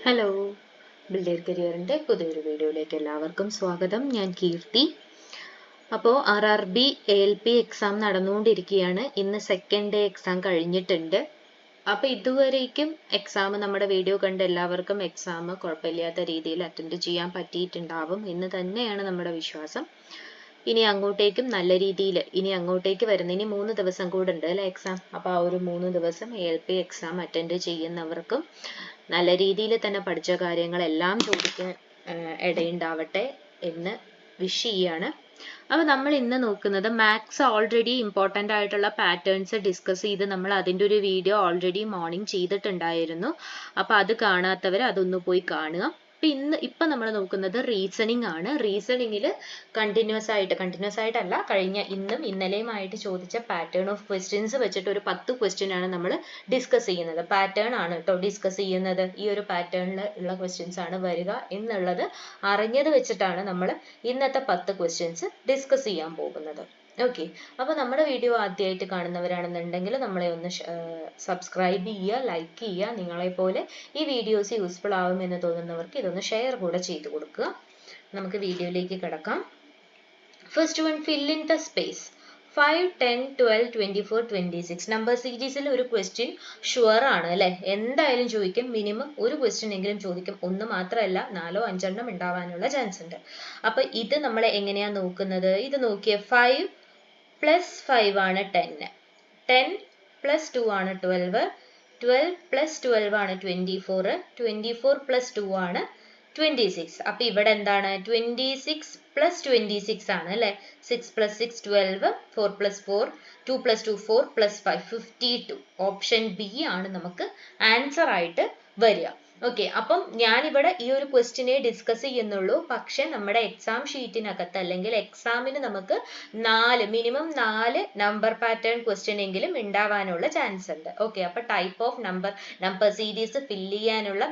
Hello, builder കരിയറിൻ്റെ പുതിയൊരു വീഡിയോയിലേക്ക് എല്ലാവർക്കും സ്വാഗതം. ഞാൻ കീർത്തി. അപ്പോൾ RRB ALP എക്സാം നടന്നുകൊണ്ടിരിക്കുകയാണ്. ഇന്ന് സെക്കൻഡ് ഡേ എക്സാം കഴിഞ്ഞിട്ടുണ്ട്. അപ്പോൾ ഇതുവരേക്കും എക്സാം നമ്മുടെ വീഡിയോ കണ്ട് എല്ലാവർക്കും എക്സാം കുഴപ്പമില്ലാത്ത രീതിയിൽ അറ്റൻഡ് ചെയ്യാൻ പറ്റിയിട്ടുണ്ടാവും എന്ന് തന്നെയാണ് നമ്മുടെ വിശ്വാസം. ഇനി അങ്ങോട്ടേക്കും നല്ല രീതിയിൽ ഇനി അങ്ങോട്ടേക്ക് വരുന്ന ഇനി 3 ദിവസം കൂടെ ഉണ്ട് അല്ലേ എക്സാം. അപ്പോൾ ആ ഒരു 3 ദിവസം ALP എക്സാം അറ്റൻഡ് ചെയ്യുന്നവർക്കും നല്ല രീതിയിൽ തന്നെ പഠിച്ച കാര്യങ്ങളെല്ലാം ചോദിക്കാൻ ഇടയുണ്ടാവട്ടെ എന്ന് വിഷ് ചെയ്യാണ്. അപ്പോൾ നമ്മൾ ഇന്ന് നോക്കുന്നത് മാത്സ് ഓൾറെഡി ഇമ്പോർട്ടൻ്റ് ആയിട്ടുള്ള പാറ്റേൺസ് ഡിസ്കസ് ചെയ്ത് നമ്മൾ അതിൻ്റെ ഒരു വീഡിയോ ഓൾറെഡി മോർണിംഗ് ചെയ്തിട്ടുണ്ടായിരുന്നു. അപ്പോൾ അത് കാണാത്തവർ അതൊന്ന് പോയി കാണുക. ഇപ്പം നമ്മൾ നോക്കുന്നത് റീസണിങ് ആണ്. റീസണിങ്ങിൽ കണ്ടിന്യൂസ് ആയിട്ടല്ല, കഴിഞ്ഞ ഇന്നും ഇന്നലെയുമായിട്ട് ചോദിച്ച പാറ്റേൺ ഓഫ് ക്വസ്റ്റ്യൻസ് വെച്ചിട്ട് ഒരു 10 ക്വസ്റ്റ്യൻ ആണ് നമ്മൾ ഡിസ്കസ് ചെയ്യുന്നത്. പാറ്റേൺ ആണ് കേട്ടോ ഡിസ്കസ് ചെയ്യുന്നത്. ഈ ഒരു പാറ്റേണിൽ ഉള്ള ക്വസ്റ്റ്യൻസ് ആണ് വരിക എന്നുള്ളത് അറിഞ്ഞത് വെച്ചിട്ടാണ് നമ്മൾ ഇന്നത്തെ 10 ക്വസ്റ്റ്യൻസ് ഡിസ്കസ് ചെയ്യാൻ പോകുന്നത്. ഓക്കെ, അപ്പോൾ നമ്മുടെ വീഡിയോ ആദ്യമായിട്ട് കാണുന്നവരാണെന്നുണ്ടെങ്കിൽ നമ്മളെ ഒന്ന് സബ്സ്ക്രൈബ് ചെയ്യുക, ലൈക്ക് ചെയ്യുക. നിങ്ങളെപ്പോലെ ഈ വീഡിയോസ് യൂസ്ഫുൾ ആവുമെന്ന് തോന്നുന്നവർക്ക് ഇതൊന്ന് ഷെയർ കൂടെ ചെയ്ത് കൊടുക്കുക. നമുക്ക് വീഡിയോയിലേക്ക് കിടക്കാം. First one, fill in the space. 5, 10, 12, 24, 26 number സീരീസിൽ ഒരു ക്വസ്റ്റ്യൻ ഷുവർ ആണ് അല്ലേ? എന്തായാലും ചോദിക്കും. മിനിമം ഒരു ക്വസ്റ്റ്യൻ എങ്കിലും ചോദിക്കും. ഒന്ന് മാത്രമല്ല 4 5 എണ്ണം ഉണ്ടാവാനുള്ള ചാൻസ് ഉണ്ട്. അപ്പൊ ഇത് നമ്മൾ എങ്ങനെയാ നോക്കുന്നത്? ഇത് നോക്കിയ 5 + 5 ആണ് 10, 10 + 2 ആണ് 12, 12 + 12 ആണ് 24, 24 + 2 ആണ് 26. അപ്പൊ ഇവിടെ എന്താണ്? 26 + 26 ആണ് അല്ലെ? 6 + 6 12, 4 + 4 2 + 2 4 + 5 52. ഓപ്ഷൻ ബി ആണ് നമുക്ക് ആൻസർ ആയിട്ട് വരിക. ഓക്കെ, അപ്പം ഞാനിവിടെ ഈ ഒരു ക്വസ്റ്റിനെ ഡിസ്കസ് ചെയ്യുന്നുള്ളൂ. പക്ഷെ നമ്മുടെ എക്സാം ഷീറ്റിനകത്ത് അല്ലെങ്കിൽ എക്സാമിന് നമുക്ക് മിനിമം 4 നമ്പർ പാറ്റേൺ ക്വസ്റ്റ്യൻ എങ്കിലും ഉണ്ടാവാനുള്ള ചാൻസ് ഉണ്ട്. ഓക്കെ, അപ്പൊ type of number series fill ചെയ്യാനുള്ള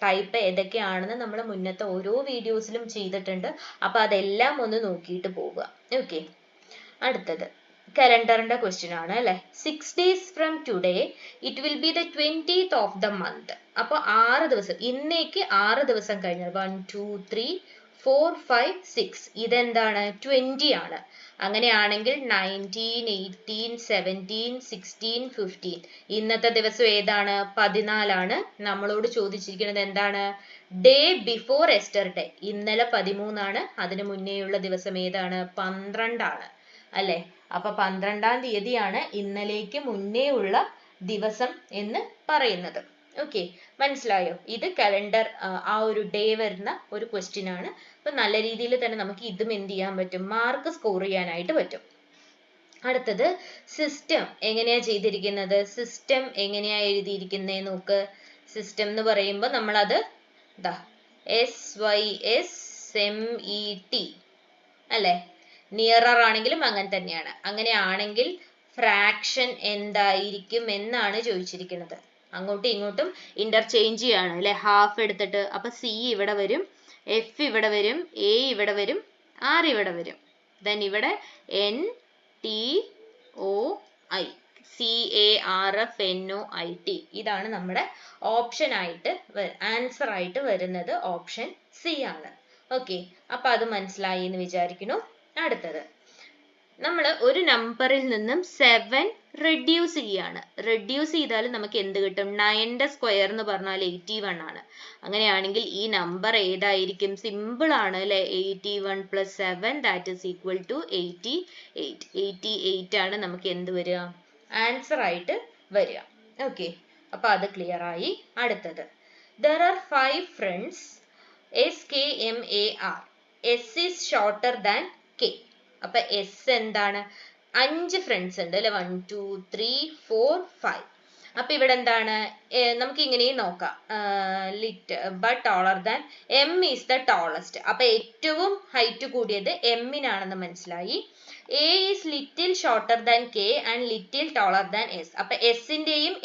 ടൈപ്പ് ഏതൊക്കെയാണെന്ന് നമ്മൾ മുന്നത്തെ ഓരോ വീഡിയോസിലും ചെയ്തിട്ടുണ്ട്. അപ്പൊ അതെല്ലാം ഒന്ന് നോക്കിയിട്ട് പോവുക. ഓക്കെ, അടുത്തത് കലണ്ടറിന്റെ ക്വസ്റ്റ്യൻ ആണ് അല്ലെ? 6 days from today it will be the 20th of the month. അപ്പൊ 6 ദിവസം, ഇന്നേക്ക് 6 ദിവസം കഴിഞ്ഞാൽ 1 2 3 4 5 6 ഇതെന്താണ്? 20 ആണ്. അങ്ങനെയാണെങ്കിൽ 19 18 17 16 15 ഇന്നത്തെ ദിവസം ഏതാണ്? 14 ആണ്. നമ്മളോട് ചോദിച്ചിരിക്കുന്നത് എന്താണ്? Day before yesterday. ഇന്നലെ 13 ആണ്. അതിനു മുന്നേയുള്ള ദിവസം ഏതാണ്? 12 ആണ് അല്ലെ? അപ്പൊ 12-ാം തീയതിയാണ് ഇന്നലേക്ക് മുന്നേ ഉള്ള ദിവസം എന്ന് പറയുന്നത്. ഓക്കെ, മനസ്സിലായോ? ഇത് കലണ്ടർ ആ ഒരു ഡേ വരുന്ന ഒരു ക്വസ്റ്റ്യൻ ആണ്. അപ്പൊ നല്ല രീതിയിൽ തന്നെ നമുക്ക് ഇതും എന്ത് ചെയ്യാൻ പറ്റും? മാർക്ക് സ്കോർ ചെയ്യാനായിട്ട് പറ്റും. അടുത്തത് സിസ്റ്റം എങ്ങനെയാ ചെയ്തിരിക്കുന്നത്? സിസ്റ്റം എങ്ങനെയാ എഴുതിയിരിക്കുന്നത് നോക്ക്. സിസ്റ്റം എന്ന് പറയുമ്പോൾ നമ്മളത് SYSMET അല്ലെ? നിയറർ ആണെങ്കിലും അങ്ങനെ തന്നെയാണ്. അങ്ങനെയാണെങ്കിൽ ഫ്രാക്ഷൻ എന്തായിരിക്കും എന്നാണ് ചോദിച്ചിരിക്കുന്നത്. അങ്ങോട്ടും ഇങ്ങോട്ടും ഇന്റർചേഞ്ച് ചെയ്യാണ് അല്ലെ? ഹാഫ് എടുത്തിട്ട്. അപ്പൊ C ഇവിടെ വരും, F ഇവിടെ വരും, A ഇവിടെ വരും, R ഇവിടെ വരും. ദെൻ ഇവിടെ NTOI CARFNOIT ഇതാണ് നമ്മുടെ ഓപ്ഷൻ ആയിട്ട് ആൻസർ ആയിട്ട് വരുന്നത്. ഓപ്ഷൻ C ആണ്. ഓക്കെ, അപ്പൊ അത് മനസ്സിലായി എന്ന് വിചാരിക്കുന്നു. അടുത്തത് നമ്മൾ ഒരു നമ്പറിൽ നിന്നും 7 റെഡ്യൂസ് ചെയ്യാണ്. റെഡ്യൂസ് ചെയ്താൽ നമുക്ക് എന്ത് കിട്ടും? 9ന്റെ സ്ക്വയർ എന്ന് പറഞ്ഞാൽ 81 ആണ്. അങ്ങനെയാണെങ്കിൽ ഈ നമ്പർ ഏതായിരിക്കും? സിമ്പിൾ ആണ് അല്ലെ? 81 + 7 ദാറ്റ് ഈസ് ഈക്വൽ ടു 88. 88 ആണ് നമുക്ക് എന്ത് വരിക? ആൻസർ ആയിട്ട് വരിക. ഓക്കെ, അപ്പൊ അത് ക്ലിയർ ആയി. അടുത്തത് there are 5 friends SKMAR. S is shorter than K. അപ്പൊ S എന്താണ്? 5 ഫ്രണ്ട്സ് ഉണ്ട് അല്ലെ? 1 2 3 4 5. അപ്പൊ ഇവിടെ എന്താണ്? നമുക്ക് ഇങ്ങനെയും നോക്കാം. But ടോളർ than M is the tallest. അപ്പൊ ഏറ്റവും ഹൈറ്റ് കൂടിയത് M നാണെന്ന് മനസ്സിലായി. A is little shorter than K and little taller than S. അപ്പൊ S ന്റെയും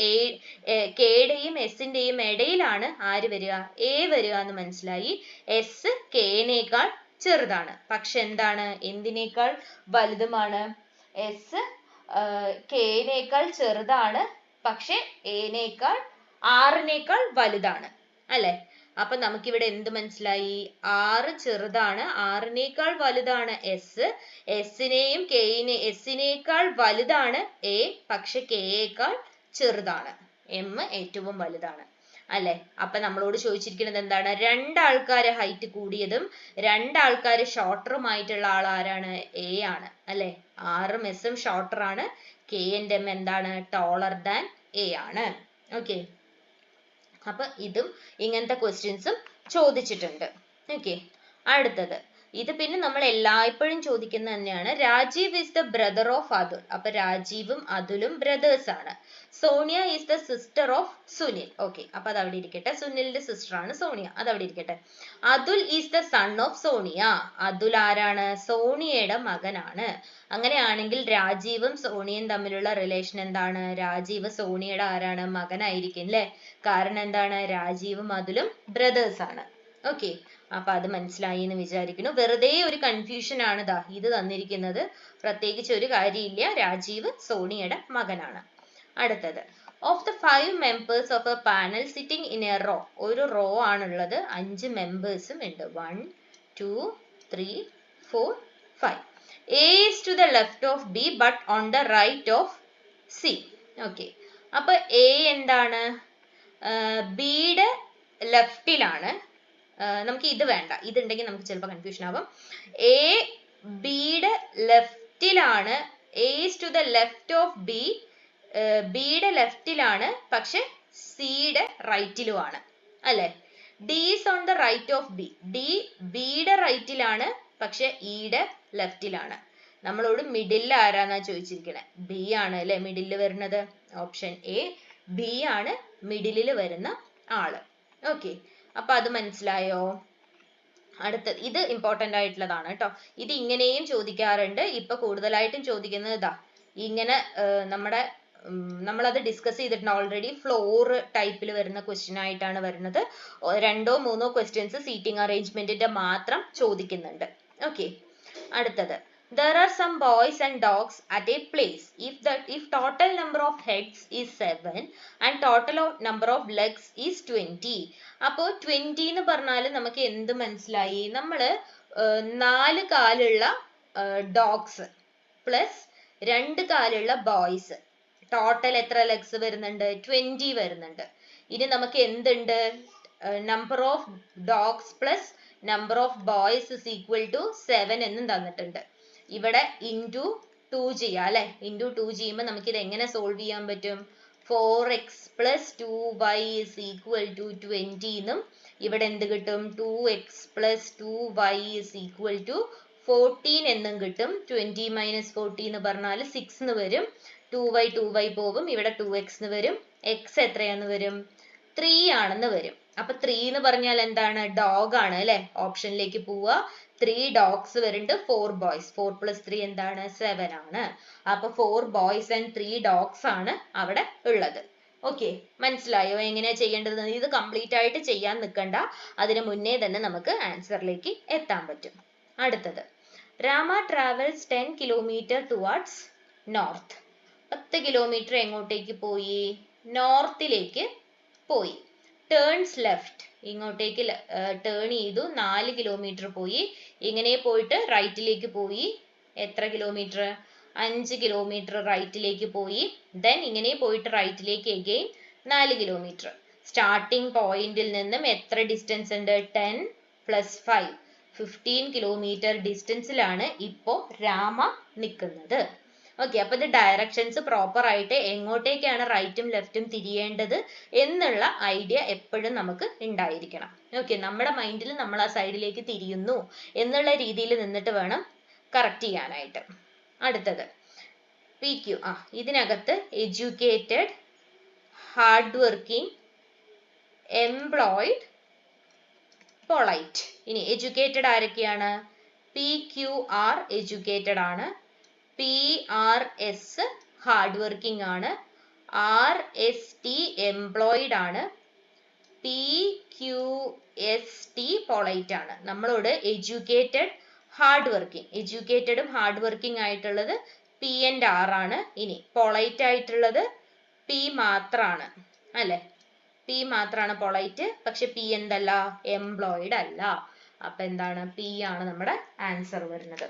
K യുടെയും S ന്റെയും ഇടയിലാണ് ആര് വരിക? A വരിക എന്ന് മനസ്സിലായി. S K നേക്കാൾ ചെറുതാണ്. പക്ഷെ എന്താണ്? എന്തിനേക്കാൾ വലുതുമാണ്? S K നേക്കാൾ ചെറുതാണ്, പക്ഷെ A നേക്കാൾ R നേക്കാൾ വലുതാണ് അല്ലെ? അപ്പൊ നമുക്കിവിടെ എന്ത് മനസ്സിലായി? R ചെറുതാണ്, R-നേക്കാൾ വലുതാണ് എസിനെയും എസിനേക്കാൾ വലുതാണ് A, പക്ഷെ K-യേക്കാൾ ചെറുതാണ്, M ഏറ്റവും വലുതാണ് അല്ലെ? അപ്പൊ നമ്മളോട് ചോദിച്ചിരിക്കുന്നത് എന്താണ്? രണ്ടാൾക്കാര് ഹൈറ്റ് കൂടിയതും രണ്ടാൾക്കാര് ഷോർട്ടറുമായിട്ടുള്ള ആൾ ആരാണ്? A ആണ് അല്ലെ? R-ഉം S-ഉം ഷോർട്ടർ ആണ്, K and M എന്താണ്? ടോളർ ദാൻ A ആണ്. ഓക്കെ, അപ്പൊ ഇതും ഇങ്ങനത്തെ ക്വസ്റ്റ്യൻസും ചോദിച്ചിട്ടുണ്ട്. ഓക്കെ, അടുത്തത് ഇത് പിന്നെ നമ്മൾ എല്ലായ്പ്പോഴും ചോദിക്കുന്ന തന്നെയാണ്. Rajeev is the brother of Atul. അപ്പൊ രാജീവും അതുലും ബ്രദേഴ്സ് ആണ്. Sonia is the sister of Sunil. Okay, അപ്പൊ അത് അവിടെ ഇരിക്കട്ടെ. സുനിലിന്റെ സിസ്റ്റർ ആണ് സോണിയ, അത് അവിടെ ഇരിക്കട്ടെ. Atul is the son of Sonia. Atul ആരാണ്? സോണിയയുടെ മകനാണ്. അങ്ങനെയാണെങ്കിൽ രാജീവും സോണിയയും തമ്മിലുള്ള റിലേഷൻ എന്താണ്? രാജീവ് സോണിയയുടെ ആരാണ്? മകനായിരിക്കും അല്ലെ? കാരണം എന്താണ്? രാജീവും അതുലും ബ്രദേഴ്സ് ആണ്. ഓക്കെ, അപ്പൊ അത് മനസ്സിലായി എന്ന് വിചാരിക്കുന്നു. വെറുതെ ഒരു കൺഫ്യൂഷൻ ആണ് ഇത് തന്നിരിക്കുന്നത്, പ്രത്യേകിച്ച് ഒരു കാര്യമില്ല. രാജീവ് സോണിയയുടെ മകനാണ്. അടുത്തത്, of the 5 members of a panel sitting in a row. ഒരു റോ ആണുള്ളത്, 5 മെമ്പേഴ്സും ഉണ്ട്. 1 2 3 4 5. A is to the left of B but on the right of C. Okay, അപ്പൊ A എന്താണ്? ബിയുടെ ലെഫ്റ്റിലാണ്. നമുക്ക് ഇത് വേണ്ട, ഇതുണ്ടെങ്കിൽ നമുക്ക് ചിലപ്പോൾ കൺഫ്യൂഷൻ ആവും. എ ബിയുടെ ലെഫ്റ്റിലാണ്. A is to the left of B, ബിയുടെ ലെഫ്റ്റിലാണ്, പക്ഷെ സിയുടെ റൈറ്റിലുമാണ് അല്ലെ? D is on the right of B. D ബിയുടെ റൈറ്റിലാണ്, പക്ഷെ ഇയുടെ ലെഫ്റ്റിലാണ്. നമ്മളോട് മിഡിൽ ആരാന്നാ ചോദിച്ചിരിക്കണേ? ബി ആണ് അല്ലെ മിഡിൽ വരുന്നത്. ഓപ്ഷൻ എ, ബി ആണ് മിഡിലിൽ വരുന്ന ആള്. ഓക്കെ, അപ്പൊ അത് മനസ്സിലായോ? അടുത്തത് ഇത് ഇമ്പോർട്ടന്റ് ആയിട്ടുള്ളതാണ് കേട്ടോ. ഇത് ഇങ്ങനെയും ചോദിക്കാറുണ്ട്. ഇപ്പൊ കൂടുതലായിട്ടും ചോദിക്കുന്നത് ഇങ്ങനെ നമ്മളത് ഡിസ്കസ് ചെയ്തിട്ടുണ്ട് ഓൾറെഡി. ഫ്ലോർ ടൈപ്പിൽ വരുന്ന ക്വസ്റ്റ്യൻ ആയിട്ടാണ് വരുന്നത്. 2 or 3 ക്വസ്റ്റ്യൻസ് സീറ്റിംഗ് അറേഞ്ച്മെന്റിന്റെ മാത്രം ചോദിക്കുന്നുണ്ട്. ഓക്കെ, അടുത്തത്, there are some boys and dogs at a place. If total number of heads is 7 and total number of legs is 20. അപ്പോൾ 20 എന്ന് പറഞ്ഞാൽ നമുക്ക് എന്ത് മനസ്സിലായി? നമ്മള് 4 കാലുള്ള ഡോഗ്സ് പ്ലസ് 2 കാലുള്ള ബോയ്സ്, ടോട്ടൽ എത്ര ലെഗ്സ് വരുന്നുണ്ട്? 20 വരുന്നുണ്ട്. ഇനി നമുക്ക് എന്തുണ്ട്? Number of dogs plus number of boys is equal to 7 എന്നും തന്നിട്ടുണ്ട്. ഇവിടെ ഇൻറ്റു 2 ചെയ്യാം അല്ലെ? ഇൻറ്റു 2 ചെയ്യുമ്പോൾ നമുക്ക് ഇത് എങ്ങനെ സോൾവ് ചെയ്യാൻ പറ്റും? 4x plus 2y is equal to 20 എന്നും ഇവിടെ എന്ത് കിട്ടും? 2x plus 2y is equal to 14 എന്നും കിട്ടും. 20 minus 40 എന്ന് പറഞ്ഞാൽ 6 എന്ന് വരും. 2y പോവും, ഇവിടെ 2x എന്ന് വരും. x എത്രയാന്ന് വരും? 3 ആണെന്ന് വരും. അപ്പൊ 3 എന്ന് പറഞ്ഞാൽ എന്താണ്? ഡോഗ് ആണ് അല്ലെ? ഓപ്ഷനിലേക്ക് പോവുക. 3 dogs വരുന്നുണ്ട്, 4 boys. 4 plus 3 എന്താണ്? 7 ആണ്. അപ്പൊ 4 boys and 3 dogs ആണ് അവിടെ ഉള്ളത്. ഓക്കെ, മനസ്സിലായോ എങ്ങനെയാ ചെയ്യേണ്ടത്? ഇത് കംപ്ലീറ്റ് ആയിട്ട് ചെയ്യാൻ നിൽക്കണ്ട, അതിന് മുന്നേ തന്നെ നമുക്ക് ആൻസറിലേക്ക് എത്താൻ പറ്റും. അടുത്തത്, Rama travels 10 kilometer towards north. 10 kilometre എങ്ങോട്ടേക്ക് പോയി? നോർത്തിലേക്ക് പോയി. ടേൺസ് ലെഫ്റ്റ്, ഇങ്ങോട്ടേക്ക് ടേൺ ചെയ്തു, 4 കിലോമീറ്റർ പോയി. ഇങ്ങനെ പോയിട്ട് റൈറ്റിലേക്ക് പോയി. എത്ര കിലോമീറ്റർ? 5 കിലോമീറ്റർ റൈറ്റിലേക്ക് പോയി. ദെൻ ഇങ്ങനെ പോയിട്ട് റൈറ്റിലേക്ക് എഗെയിൻ 4 കിലോമീറ്റർ. സ്റ്റാർട്ടിംഗ് പോയിന്റിൽ നിന്നും എത്ര ഡിസ്റ്റൻസ് ഉണ്ട്? 10 plus 5, 15 കിലോമീറ്റർ ഡിസ്റ്റൻസിലാണ് ഇപ്പോ രാമ നിൽക്കുന്നത്. ഓക്കെ, അപ്പൊ ഇത് ഡയറക്ഷൻസ് പ്രോപ്പർ ആയിട്ട് എങ്ങോട്ടേക്കാണ് റൈറ്റും ലെഫ്റ്റും തിരിയേണ്ടത് എന്നുള്ള ഐഡിയ എപ്പോഴും നമുക്ക് ഉണ്ടായിരിക്കണം. ഓക്കെ, നമ്മുടെ മൈൻഡിൽ നമ്മൾ ആ സൈഡിലേക്ക് തിരിയുന്നു എന്നുള്ള രീതിയിൽ നിന്നിട്ട് വേണം കറക്റ്റ് ചെയ്യാനായിട്ട്. അടുത്തത് PQ. ഇതിനകത്ത് educated, hard working, employed, polite. ഇനി എഡ്യൂക്കേറ്റഡ് ആരൊക്കെയാണ്? PQR എഡ്യൂക്കേറ്റഡ് ആണ്, PRS ഹാർഡ് വർക്കിംഗ് ആണ്, RST എംപ്ലോയിഡ് ആണ്, PQST പൊളൈറ്റ് ആണ്. നമ്മളോട് എഡ്യൂക്കേറ്റഡ്, ഹാർഡ് വർക്കിംഗ്, എഡ്യൂക്കേറ്റഡും ഹാർഡ് വർക്കിംഗ് ആയിട്ടുള്ളത് P and R ആണ്. ഇനി പൊളൈറ്റ് ആയിട്ടുള്ളത് P മാത്രമാണ് അല്ലെ? പി മാത്രമാണ് പൊളൈറ്റ്, പക്ഷെ പി എന്തല്ല, എംപ്ലോയിഡ് അല്ല. അപ്പൊ എന്താണ്, പി ആണ് നമ്മുടെ ആൻസർ വരുന്നത്.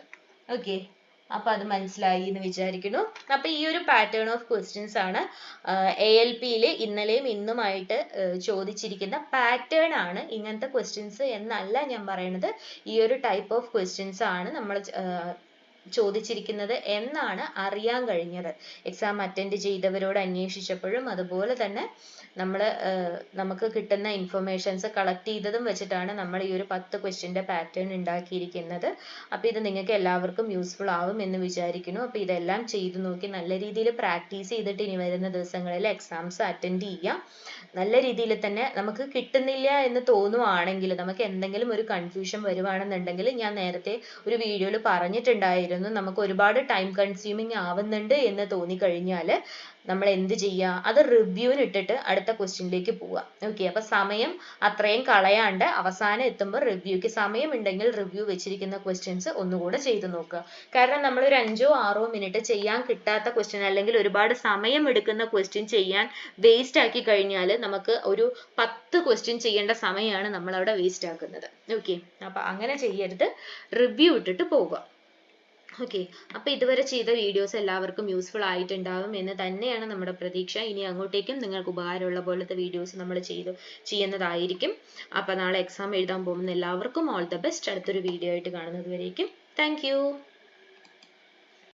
ഓക്കെ, അപ്പൊ അത് മനസ്സിലായി എന്ന് വിചാരിക്കുന്നു. അപ്പൊ ഈ ഒരു പാറ്റേൺ ഓഫ് ക്വസ്റ്റ്യൻസ് ആണ് ALPയിൽ ഇന്നലെയും ഇന്നുമായിട്ട് ചോദിച്ചിരിക്കുന്ന പാറ്റേൺ ആണ്. ഇങ്ങനത്തെ ക്വസ്റ്റ്യൻസ് എന്നല്ല ഞാൻ പറയുന്നത്, ഈ ഒരു ടൈപ്പ് ഓഫ് ക്വസ്റ്റ്യൻസ് ആണ് നമ്മൾ ചോദിച്ചിരിക്കുന്നത് എന്നാണ് അറിയാൻ കഴിഞ്ഞത്. എക്സാം അറ്റൻഡ് ചെയ്തവരോട് അന്വേഷിച്ചപ്പോഴും അതുപോലെ തന്നെ നമുക്ക് കിട്ടുന്ന ഇൻഫർമേഷൻസ് കളക്ട് ചെയ്തതും വെച്ചിട്ടാണ് നമ്മൾ ഈ ഒരു 10 ക്വസ്റ്റ്യൻ്റെ പാറ്റേൺ ഉണ്ടാക്കിയിരിക്കുന്നത്. അപ്പോൾ ഇത് നിങ്ങൾക്ക് എല്ലാവർക്കും യൂസ്ഫുൾ ആവും എന്ന് വിചാരിക്കുന്നു. അപ്പോൾ ഇതെല്ലാം ചെയ്തു നോക്കി നല്ല രീതിയിൽ പ്രാക്ടീസ് ചെയ്തിട്ട് ഇനി വരുന്ന ദിവസങ്ങളിൽ എക്സാംസ് അറ്റൻഡ് ചെയ്യാം. നല്ല രീതിയിൽ തന്നെ നമുക്ക് കിട്ടുന്നില്ല എന്ന് തോന്നുവാണെങ്കിൽ, നമുക്ക് എന്തെങ്കിലും ഒരു കൺഫ്യൂഷൻ വരുവാണെന്നുണ്ടെങ്കിൽ, ഞാൻ നേരത്തെ ഒരു വീഡിയോയിൽ പറഞ്ഞിട്ടുണ്ടായിരുന്നു, നമുക്ക് ഒരുപാട് ടൈം കൺസ്യൂമിങ് ആവുന്നുണ്ട് എന്ന് തോന്നിക്കഴിഞ്ഞാൽ നമ്മൾ എന്ത് ചെയ്യുക, അത് റിവ്യൂവിന് ഇട്ടിട്ട് അടുത്ത ക്വസ്റ്റ്യനിലേക്ക് പോവുക. ഓക്കെ, അപ്പൊ സമയം അത്രയും കളയാണ്ട് അവസാനം എത്തുമ്പോൾ റിവ്യൂക്ക് സമയം ഉണ്ടെങ്കിൽ റിവ്യൂ വെച്ചിരിക്കുന്ന ക്വസ്റ്റ്യൻസ് ഒന്നുകൂടെ ചെയ്തു നോക്കുക. കാരണം നമ്മൾ ഒരു 5-6 മിനിറ്റ് ചെയ്യാൻ കിട്ടാത്ത ക്വസ്റ്റ്യൻ, അല്ലെങ്കിൽ ഒരുപാട് സമയം എടുക്കുന്ന ക്വസ്റ്റ്യൻ ചെയ്യാൻ വേസ്റ്റ് ആക്കി കഴിഞ്ഞാൽ നമുക്ക് ഒരു 10 ക്വസ്റ്റ്യൻ ചെയ്യേണ്ട സമയമാണ് നമ്മൾ അവിടെ വേസ്റ്റ് ആക്കുന്നത്. ഓക്കെ, അപ്പൊ അങ്ങനെ ചെയ്യരുത്, റിവ്യൂ ഇട്ടിട്ട് പോവുക. ഓക്കെ, അപ്പൊ ഇതുവരെ ചെയ്ത വീഡിയോസ് എല്ലാവർക്കും യൂസ്ഫുൾ ആയിട്ടുണ്ടാവും എന്ന് തന്നെയാണ് നമ്മുടെ പ്രതീക്ഷ. ഇനി അങ്ങോട്ടേക്കും നിങ്ങൾക്ക് ഉപകാരമുള്ള പോലത്തെ വീഡിയോസ് നമ്മൾ ചെയ്യുന്നതായിരിക്കും. അപ്പൊ നാളെ എക്സാം എഴുതാൻ പോകുന്ന എല്ലാവർക്കും ഓൾ ദ ബെസ്റ്റ്. അടുത്തൊരു വീഡിയോ ആയിട്ട് കാണുന്നത് വരേക്കും താങ്ക് യു.